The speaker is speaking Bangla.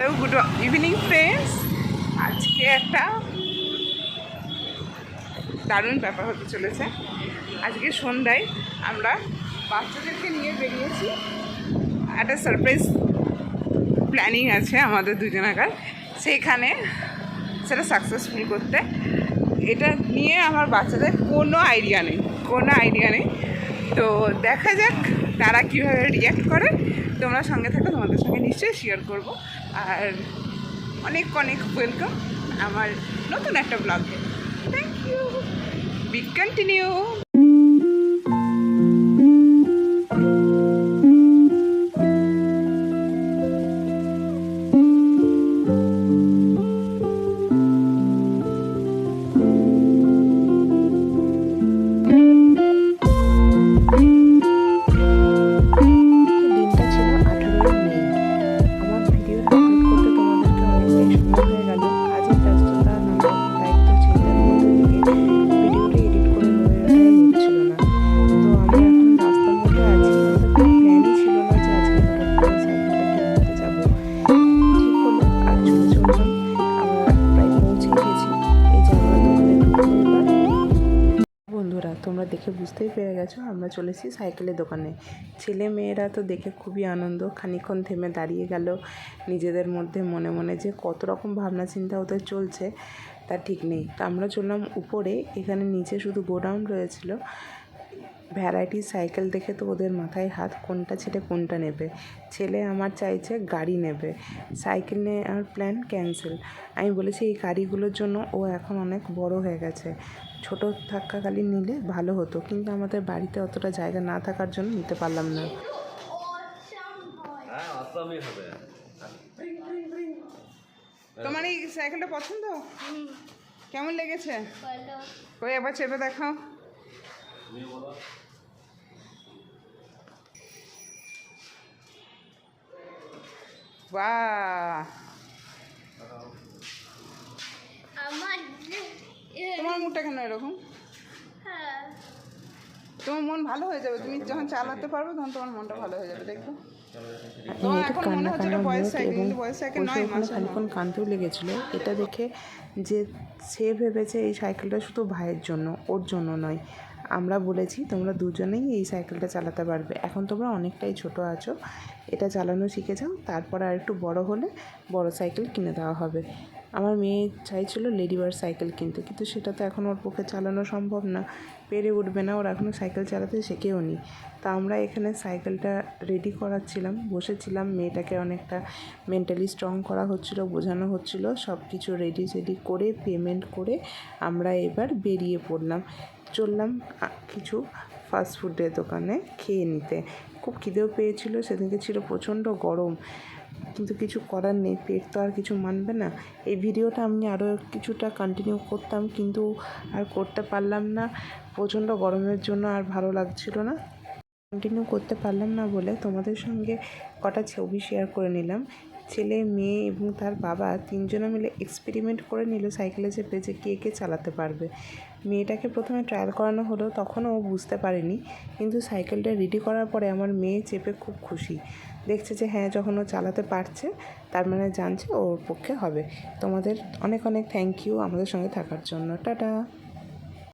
Hello, good evening friends. আজকে একটা দারুণ ব্যাপার হতে চলেছে। আজকে সন্ধ্যায় আমরা বাচ্চাদেরকে নিয়ে বেরিয়েছি। একটা সারপ্রাইজ প্ল্যানিং আছে আমাদের দুজনাকার, সেইখানে সেটা সাকসেসফুল করতে। এটা নিয়ে আমার বাচ্চাদের কোনো আইডিয়া নেই। তো দেখা যাক তারা কীভাবে রিয়্যাক্ট করে। তোমরা সঙ্গে থাকো, তোমাদের সঙ্গে নিশ্চয়ই শেয়ার করবো। আর অনেক ওয়েলকাম আমার নতুন একটা ব্লগে। Thank you, will continue. তোমরা দেখে বুঝতেই পেরে গেছো আমরা চলেছি সাইকেলের দোকানে। ছেলে মেয়েরা তো দেখে খুবই আনন্দ, খানিকক্ষণ থেমে দাঁড়িয়ে গেল। নিজেদের মধ্যে মনে মনে যে কত রকম ভাবনা চিন্তা ওদের চলছে তা ঠিক নেই। তো আমরা চললাম উপরে। এখানে নিচে শুধু গোডাউন রয়েছিল। ভ্যারাইটি সাইকেল দেখে তো ওদের মাথায় হাত, কোনটা ছেলে কোনটা নেবে। ছেলে আমার চাইছে গাড়ি নেবে, সাইকেল নেওয়ার প্ল্যান ক্যান্সেল। আমি বলেছি এই গাড়িগুলোর জন্য ও এখন অনেক বড় হয়ে গেছে, ছোটো থাকাকালীন নিলে ভালো হতো, কিন্তু আমাদের বাড়িতে অতটা জায়গা না থাকার জন্য নিতে পারলাম না। তোমার এই সাইকেলটা পছন্দ? কেমন লেগেছে? ওই একবার চেপে দেখাও। বাহ, তোমার মুখটা কেন এরকম? তোমার মন ভালো হয়ে যাবে, তুমি যখন চালাতে পারবে তখন তোমার মনটা ভালো হয়ে যাবে। দেখো খানিকক্ষণ কাঁদতেও লেগেছিলো এটা দেখে, যে সে ভেবেছে এই সাইকেলটা শুধু ভাইয়ের জন্য, ওর জন্য নয়। আমরা বলেছি তোমরা দুজনেই এই সাইকেলটা চালাতে পারবে, এখন তোমরা অনেকটাই ছোট আছো, এটা চালানো শিখে যাও, তারপর আর একটু বড় হলে বড় সাইকেল কিনে দেওয়া হবে। আমার মেয়ে চাইছিল লেডিবার্ড সাইকেল কিনতে, কিন্তু সেটা তো এখন ওর পক্ষে চালানো সম্ভব না, পেরে উঠবে না, ওর এখনও সাইকেল চালাতে শেখেও নি। তা আমরা এখানে সাইকেলটা রেডি করাচ্ছিলাম, বসেছিলাম, মেয়েটাকে অনেকটা মেন্টালি স্ট্রং করা হচ্ছিলো, বোঝানো হচ্ছিলো। সব কিছু রেডি করে পেমেন্ট করে আমরা এবার বেরিয়ে পড়লাম। চললাম কিছু ফাস্টফুডের দোকানে খেয়ে নিতে। খুব খিদেও পেয়েছিল, সেদিনকে ছিল প্রচণ্ড গরম, কিন্তু কিছু করার নেই, পেট তো আর কিছু মানবে না। এই ভিডিওটা আমি আরও কিছুটা কন্টিনিউ করতাম, কিন্তু আর করতে পারলাম না, প্রচণ্ড গরমের জন্য আর ভালো লাগছিল না, কন্টিনিউ করতে পারলাম না বলে তোমাদের সঙ্গে কটা ছবি শেয়ার করে নিলাম। ছেলে, মেয়ে এবং তার বাবা তিনজনে মিলে এক্সপেরিমেন্ট করে নিল সাইকেলে চেপে যে কে চালাতে পারবে। মেয়েটাকে প্রথমে ট্রায়াল করানো হলো, তখনও ও বুঝতে পারেনি, কিন্তু সাইকেলটা রেডি করার পরে আমার মেয়ে চেপে খুব খুশি, দেখছে যে হ্যাঁ যখন ও চালাতে পারছে তার মানে জানছে ওর পক্ষে হবে। তোমাদের অনেক থ্যাংক ইউ আমাদের সঙ্গে থাকার জন্য। টাটা।